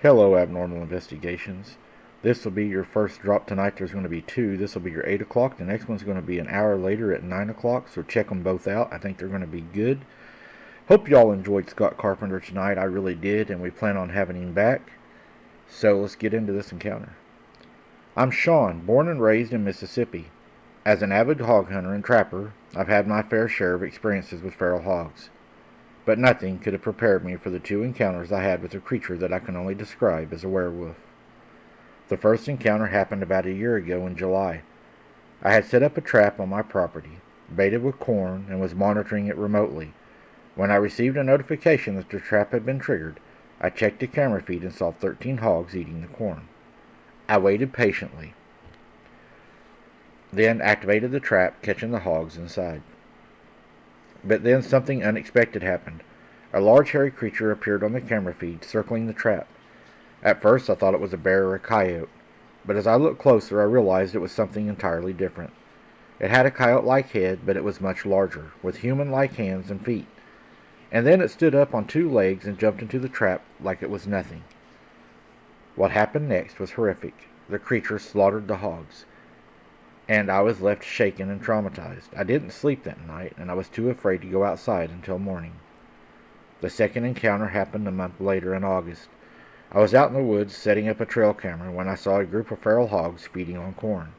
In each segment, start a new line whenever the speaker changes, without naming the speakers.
Hello, Abnormal Investigations. This will be your first drop tonight. There's going to be two. This will be your 8 o'clock. The next one's going to be an hour later at 9 o'clock, so check them both out. I think they're going to be good. Hope y'all enjoyed Scott Carpenter tonight. I really did, and we plan on having him back. So let's get into this encounter. I'm Sean, born and raised in Mississippi. As an avid hog hunter and trapper, I've had my fair share of experiences with feral hogs. But nothing could have prepared me for the two encounters I had with a creature that I can only describe as a werewolf. The first encounter happened about a year ago in July. I had set up a trap on my property, baited with corn, and was monitoring it remotely. When I received a notification that the trap had been triggered, I checked the camera feed and saw 13 hogs eating the corn. I waited patiently, then activated the trap, catching the hogs inside. But then something unexpected happened. A large hairy creature appeared on the camera feed, circling the trap. At first I thought it was a bear or a coyote, but as I looked closer I realized it was something entirely different. It had a coyote-like head, but it was much larger, with human-like hands and feet. And then it stood up on two legs and jumped into the trap like it was nothing. What happened next was horrific. The creature slaughtered the hogs, and I was left shaken and traumatized. I didn't sleep that night, and I was too afraid to go outside until morning. The second encounter happened a month later in August. I was out in the woods setting up a trail camera when I saw a group of feral hogs feeding on corn.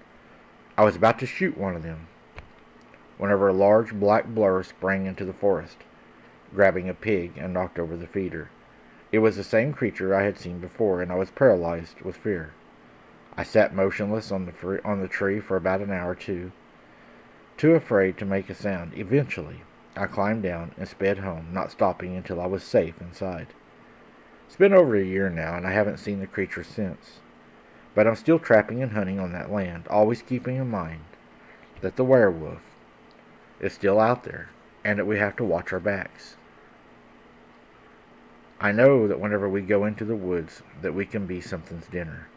I was about to shoot one of them whenever a large black blur sprang into the forest, grabbing a pig and knocked over the feeder. It was the same creature I had seen before, and I was paralyzed with fear. I sat motionless on the tree for about an hour or two, too afraid to make a sound. Eventually, I climbed down and sped home, not stopping until I was safe inside. It's been over a year now, and I haven't seen the creature since. But I'm still trapping and hunting on that land, always keeping in mind that the werewolf is still out there, and that we have to watch our backs. I know that whenever we go into the woods, that we can be something's dinner.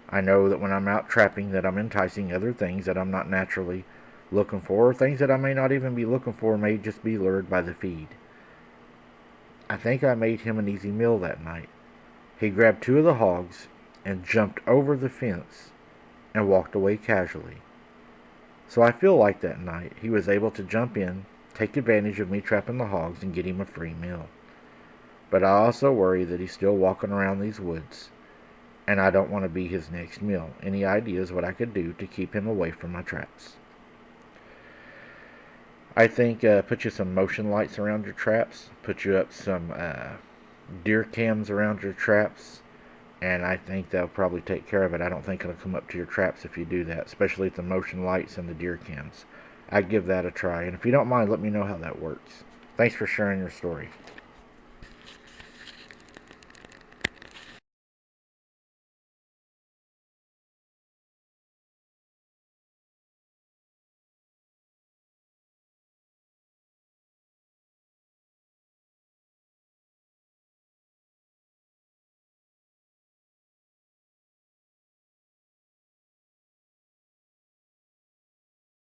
I know that when I'm out trapping that I'm enticing other things that I'm not naturally looking for, or things that I may not even be looking for may just be lured by the feed. I think I made him an easy meal that night. He grabbed two of the hogs and jumped over the fence and walked away casually. So I feel like that night he was able to jump in, take advantage of me trapping the hogs, and get him a free meal. But I also worry that he's still walking around these woods, and I don't want to be his next meal. Any ideas what I could do to keep him away from my traps? I think put you some motion lights around your traps, put you up some deer cams around your traps, and I think they'll probably take care of it. I don't think it'll come up to your traps if you do that, especially with the motion lights and the deer cams. I'd give that a try, and if you don't mind, let me know how that works. Thanks for sharing your story.